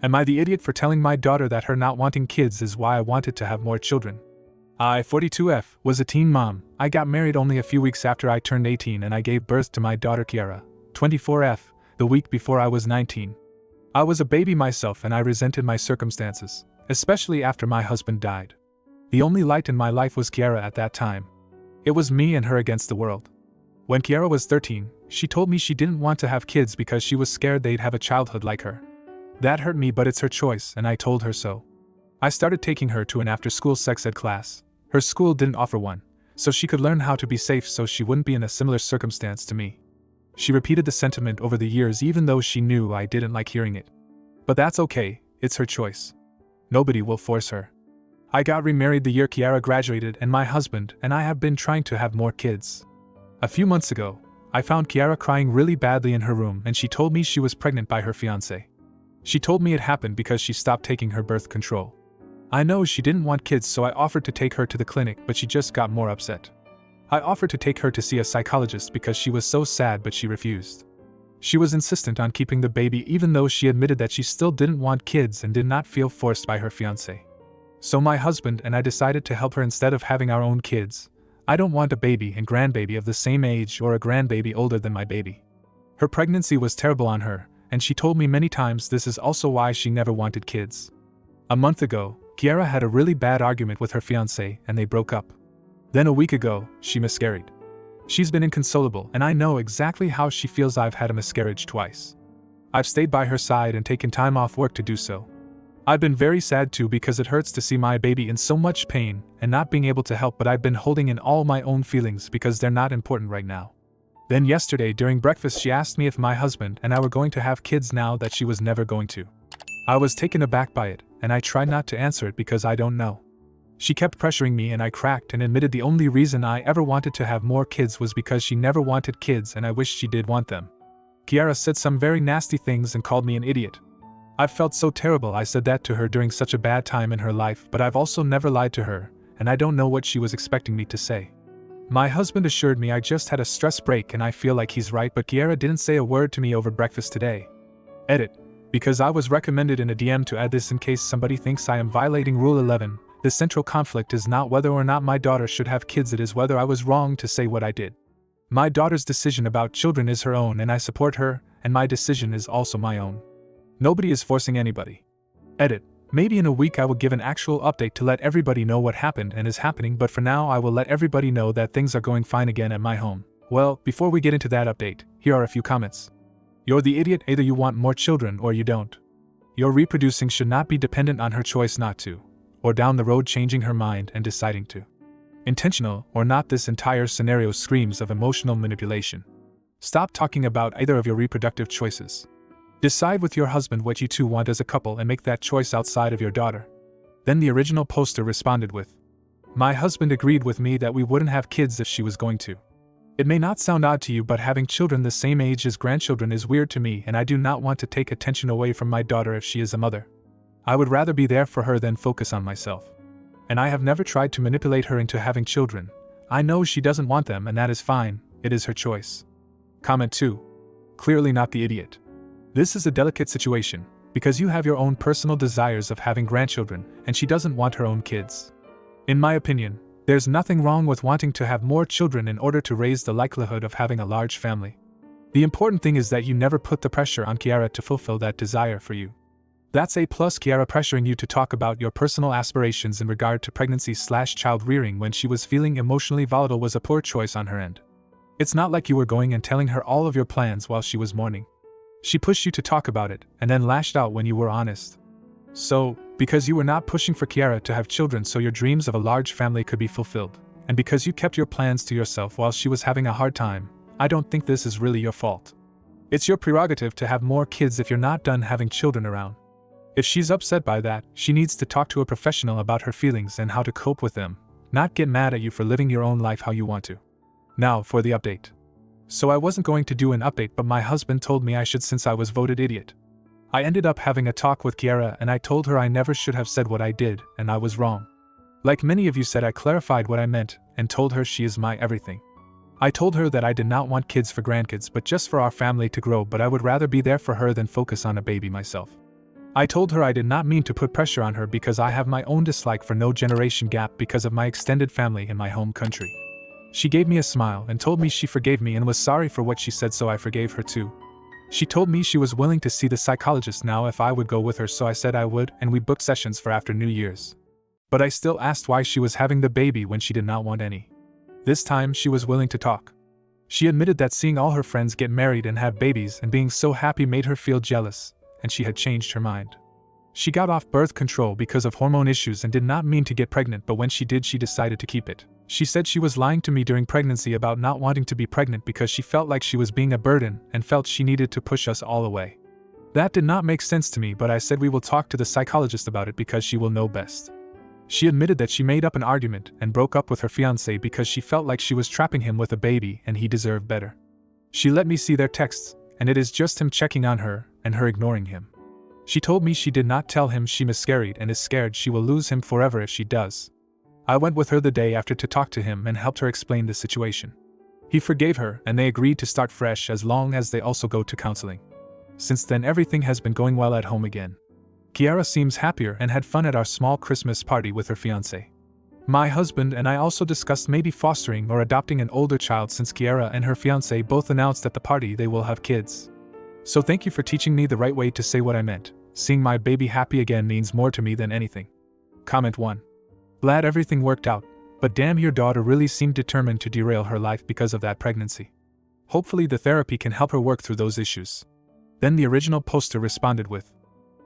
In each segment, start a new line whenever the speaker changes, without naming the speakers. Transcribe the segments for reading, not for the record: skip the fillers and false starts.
Am I the idiot for telling my daughter that her not wanting kids is why I wanted to have more children? I, 42F, was a teen mom. I got married only a few weeks after I turned 18 and I gave birth to my daughter Kiara, 24F, the week before I was 19. I was a baby myself and I resented my circumstances, especially after my husband died. The only light in my life was Kiara at that time. It was me and her against the world. When Kiara was 13, she told me she didn't want to have kids because she was scared they'd have a childhood like her. That hurt me, but it's her choice and I told her so. I started taking her to an after-school sex ed class. Her school didn't offer one, so she could learn how to be safe so she wouldn't be in a similar circumstance to me. She repeated the sentiment over the years even though she knew I didn't like hearing it. But that's okay, it's her choice. Nobody will force her. I got remarried the year Kiara graduated and my husband and I have been trying to have more kids. A few months ago, I found Kiara crying really badly in her room and she told me she was pregnant by her fiancé. She told me it happened because she stopped taking her birth control. I know she didn't want kids, so I offered to take her to the clinic, but she just got more upset. I offered to take her to see a psychologist because she was so sad, but she refused. She was insistent on keeping the baby even though she admitted that she still didn't want kids and did not feel forced by her fiancé. So my husband and I decided to help her instead of having our own kids. I don't want a baby and grandbaby of the same age or a grandbaby older than my baby. Her pregnancy was terrible on her, and she told me many times this is also why she never wanted kids. A month ago, Kiara had a really bad argument with her fiancé and they broke up. Then a week ago, she miscarried. She's been inconsolable and I know exactly how she feels. I've had a miscarriage twice. I've stayed by her side and taken time off work to do so. I've been very sad too because it hurts to see my baby in so much pain and not being able to help, but I've been holding in all my own feelings because they're not important right now. Then yesterday during breakfast she asked me if my husband and I were going to have kids now that she was never going to. I was taken aback by it, and I tried not to answer it because I don't know. She kept pressuring me and I cracked and admitted the only reason I ever wanted to have more kids was because she never wanted kids and I wished she did want them. Kiara said some very nasty things and called me an idiot. I felt so terrible I said that to her during such a bad time in her life, but I've also never lied to her, and I don't know what she was expecting me to say. My husband assured me I just had a stress break and I feel like he's right, but Kiara didn't say a word to me over breakfast today. Edit. Because I was recommended in a DM to add this in case somebody thinks I am violating Rule 11, the central conflict is not whether or not my daughter should have kids, it is whether I was wrong to say what I did. My daughter's decision about children is her own and I support her, and my decision is also my own. Nobody is forcing anybody. Edit. Maybe in a week I will give an actual update to let everybody know what happened and is happening, but for now I will let everybody know that things are going fine again at my home. Well, before we get into that update, here are a few comments. You're the idiot, either you want more children or you don't. Your reproducing should not be dependent on her choice not to, or down the road changing her mind and deciding to. Intentional or not, this entire scenario screams of emotional manipulation. Stop talking about either of your reproductive choices. Decide with your husband what you two want as a couple and make that choice outside of your daughter. Then the original poster responded with, "My husband agreed with me that we wouldn't have kids if she was going to. It may not sound odd to you, but having children the same age as grandchildren is weird to me, and I do not want to take attention away from my daughter if she is a mother. I would rather be there for her than focus on myself. And I have never tried to manipulate her into having children. I know she doesn't want them and that is fine, it is her choice." Comment 2. Clearly not the idiot. This is a delicate situation, because you have your own personal desires of having grandchildren, and she doesn't want her own kids. In my opinion, there's nothing wrong with wanting to have more children in order to raise the likelihood of having a large family. The important thing is that you never put the pressure on Kiara to fulfill that desire for you. That's A+. Kiara pressuring you to talk about your personal aspirations in regard to pregnancy/child rearing when she was feeling emotionally volatile was a poor choice on her end. It's not like you were going and telling her all of your plans while she was mourning. She pushed you to talk about it and then lashed out when you were honest. So, because you were not pushing for Kiara to have children so your dreams of a large family could be fulfilled, and because you kept your plans to yourself while she was having a hard time, I don't think this is really your fault. It's your prerogative to have more kids if you're not done having children around. If she's upset by that, she needs to talk to a professional about her feelings and how to cope with them, not get mad at you for living your own life how you want to. Now for the update. So I wasn't going to do an update, but my husband told me I should since I was voted idiot. I ended up having a talk with Kiara and I told her I never should have said what I did and I was wrong. Like many of you said, I clarified what I meant and told her she is my everything. I told her that I did not want kids for grandkids but just for our family to grow, but I would rather be there for her than focus on a baby myself. I told her I did not mean to put pressure on her because I have my own dislike for no generation gap because of my extended family in my home country. She gave me a smile and told me she forgave me and was sorry for what she said, so I forgave her too. She told me she was willing to see the psychologist now if I would go with her, so I said I would, and we booked sessions for after New Year's. But I still asked why she was having the baby when she did not want any. This time she was willing to talk. She admitted that seeing all her friends get married and have babies and being so happy made her feel jealous, and she had changed her mind. She got off birth control because of hormone issues and did not mean to get pregnant, but when she did, she decided to keep it. She said she was lying to me during pregnancy about not wanting to be pregnant because she felt like she was being a burden and felt she needed to push us all away. That did not make sense to me, but I said we will talk to the psychologist about it because she will know best. She admitted that she made up an argument and broke up with her fiancé because she felt like she was trapping him with a baby and he deserved better. She let me see their texts, and it is just him checking on her and her ignoring him. She told me she did not tell him she miscarried and is scared she will lose him forever if she does. I went with her the day after to talk to him and helped her explain the situation. He forgave her and they agreed to start fresh as long as they also go to counseling. Since then everything has been going well at home again. Kiara seems happier and had fun at our small Christmas party with her fiancé. My husband and I also discussed maybe fostering or adopting an older child since Kiara and her fiancé both announced at the party they will have kids. So thank you for teaching me the right way to say what I meant. Seeing my baby happy again means more to me than anything. Comment 1. Glad everything worked out, but damn, your daughter really seemed determined to derail her life because of that pregnancy. Hopefully the therapy can help her work through those issues. Then the original poster responded with,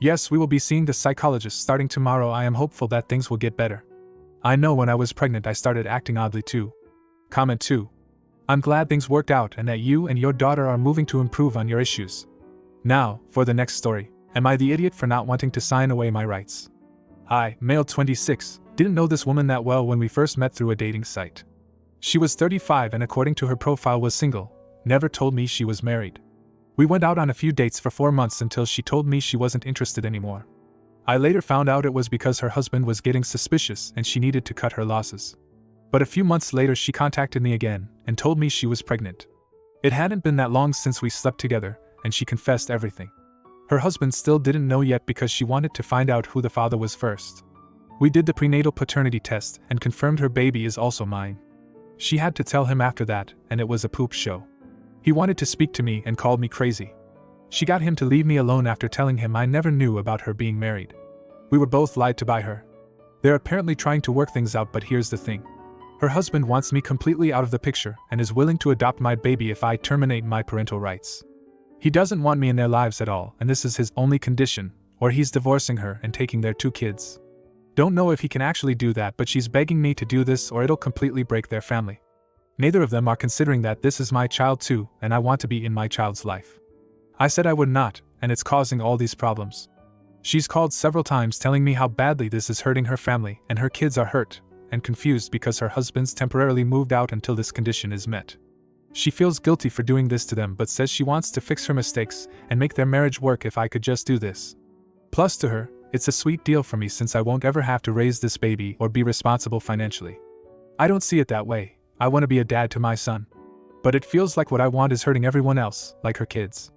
yes, we will be seeing the psychologist starting tomorrow. I am hopeful that things will get better. I know when I was pregnant I started acting oddly too. Comment 2. I'm glad things worked out and that you and your daughter are moving to improve on your issues. Now, for the next story. Am I the idiot for not wanting to sign away my rights? I, male 26, didn't know this woman that well when we first met through a dating site. She was 35 and according to her profile was single, never told me she was married. We went out on a few dates for 4 months until she told me she wasn't interested anymore. I later found out it was because her husband was getting suspicious and she needed to cut her losses. But a few months later she contacted me again and told me she was pregnant. It hadn't been that long since we slept together, and she confessed everything. Her husband still didn't know yet because she wanted to find out who the father was first. We did the prenatal paternity test and confirmed her baby is also mine. She had to tell him after that, and it was a poop show. He wanted to speak to me and called me crazy. She got him to leave me alone after telling him I never knew about her being married. We were both lied to by her. They're apparently trying to work things out, but here's the thing. Her husband wants me completely out of the picture and is willing to adopt my baby if I terminate my parental rights. He doesn't want me in their lives at all, and this is his only condition, or he's divorcing her and taking their 2 kids. Don't know if he can actually do that, but she's begging me to do this or it'll completely break their family. Neither of them are considering that this is my child too, and I want to be in my child's life. I said I would not, and it's causing all these problems. She's called several times telling me how badly this is hurting her family, and her kids are hurt and confused because her husband's temporarily moved out until this condition is met. She feels guilty for doing this to them but says she wants to fix her mistakes and make their marriage work if I could just do this. Plus to her, it's a sweet deal for me since I won't ever have to raise this baby or be responsible financially. I don't see it that way. I want to be a dad to my son. But it feels like what I want is hurting everyone else, like her kids.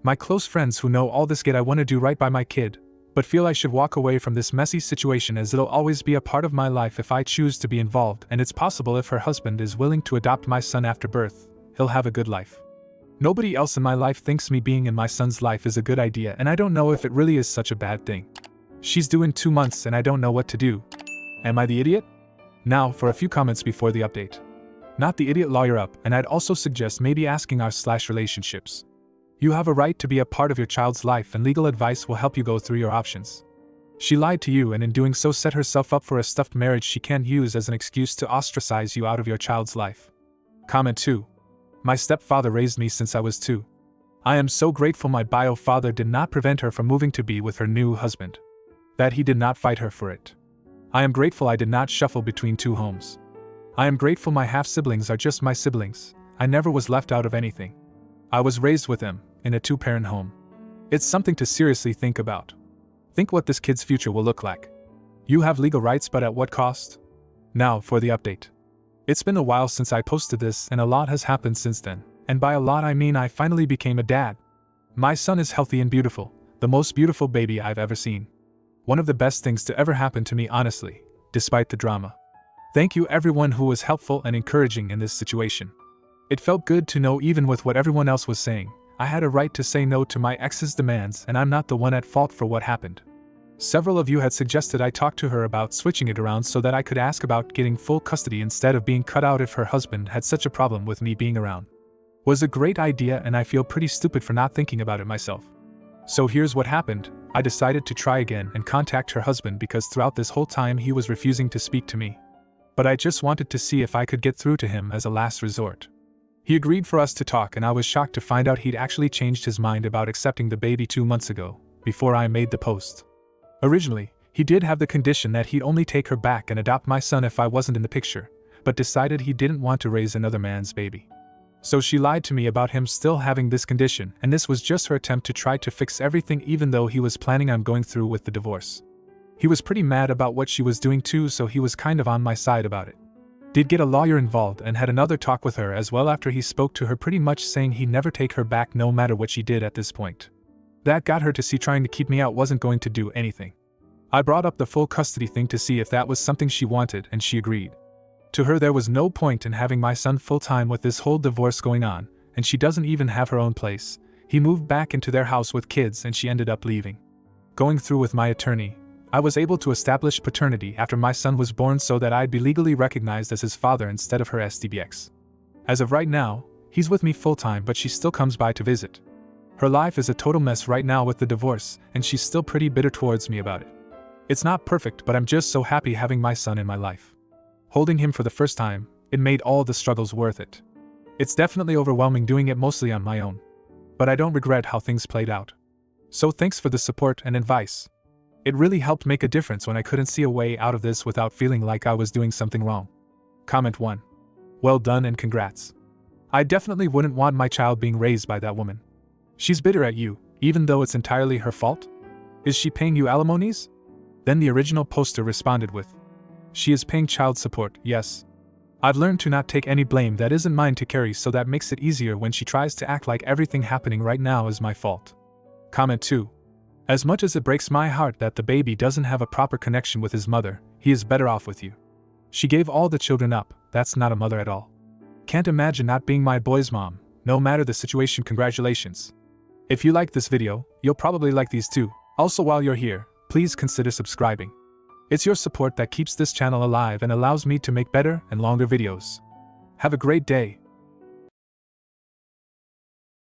My close friends who know all this get I want to do right by my kid, but feel I should walk away from this messy situation as it'll always be a part of my life if I choose to be involved, and it's possible if her husband is willing to adopt my son after birth, he'll have a good life. Nobody else in my life thinks me being in my son's life is a good idea, and I don't know if it really is such a bad thing. She's due in 2 months and I don't know what to do. Am I the idiot? Now for a few comments before the update. Not the idiot lawyer up, and I'd also suggest maybe asking r/relationships. You have a right to be a part of your child's life and legal advice will help you go through your options. She lied to you and in doing so set herself up for a stuffed marriage she can't use as an excuse to ostracize you out of your child's life. Comment 2. My stepfather raised me since I was 2. I am so grateful my bio father did not prevent her from moving to be with her new husband. That he did not fight her for it. I am grateful I did not shuffle between 2 homes. I am grateful my half-siblings are just my siblings. I never was left out of anything. I was raised with them, in a 2-parent home. It's something to seriously think about. Think what this kid's future will look like. You have legal rights, but at what cost? Now for the update. It's been a while since I posted this and a lot has happened since then, and by a lot I mean I finally became a dad. My son is healthy and beautiful, The most beautiful baby I've ever seen. One of the best things to ever happen to me, honestly, despite the drama. Thank you everyone who was helpful and encouraging in this situation. It felt good to know even with what everyone else was saying, I had a right to say no to my ex's demands and I'm not the one at fault for what happened. Several of you had suggested I talk to her about switching it around so that I could ask about getting full custody instead of being cut out if her husband had such a problem with me being around. Was a great idea and I feel pretty stupid for not thinking about it myself. So here's what happened. I decided to try again and contact her husband because throughout this whole time he was refusing to speak to me. But I just wanted to see if I could get through to him as a last resort. He agreed for us to talk and I was shocked to find out he'd actually changed his mind about accepting the baby 2 months ago, before I made the post. Originally, he did have the condition that he'd only take her back and adopt my son if I wasn't in the picture, but decided he didn't want to raise another man's baby. So she lied to me about him still having this condition, and this was just her attempt to try to fix everything even though he was planning on going through with the divorce. He was pretty mad about what she was doing too, so he was kind of on my side about it. Did get a lawyer involved and had another talk with her as well after he spoke to her pretty much saying he'd never take her back no matter what she did at this point. That got her to see trying to keep me out wasn't going to do anything. I brought up the full custody thing to see if that was something she wanted and she agreed. To her there was no point in having my son full-time with this whole divorce going on, and she doesn't even have her own place. He moved back into their house with kids and she ended up leaving. Going through with my attorney, I was able to establish paternity after my son was born so that I'd be legally recognized as his father instead of her STBX. As of right now, he's with me full-time but she still comes by to visit. Her life is a total mess right now with the divorce, and she's still pretty bitter towards me about it. It's not perfect, but I'm just so happy having my son in my life. Holding him for the first time, it made all the struggles worth it. It's definitely overwhelming doing it mostly on my own. But I don't regret how things played out. So thanks for the support and advice. It really helped make a difference when I couldn't see a way out of this without feeling like I was doing something wrong. Comment 1. Well done and congrats. I definitely wouldn't want my child being raised by that woman. She's bitter at you, even though it's entirely her fault? Is she paying you alimonies? Then the original poster responded with, she is paying child support, yes. I've learned to not take any blame that isn't mine to carry, so that makes it easier when she tries to act like everything happening right now is my fault. Comment 2. As much as it breaks my heart that the baby doesn't have a proper connection with his mother, he is better off with you. She gave all the children up, that's not a mother at all. Can't imagine not being my boy's mom, no matter the situation. Congratulations. If you like this video, you'll probably like these too. Also, while you're here, please consider subscribing. It's your support that keeps this channel alive and allows me to make better and longer videos. Have a great day.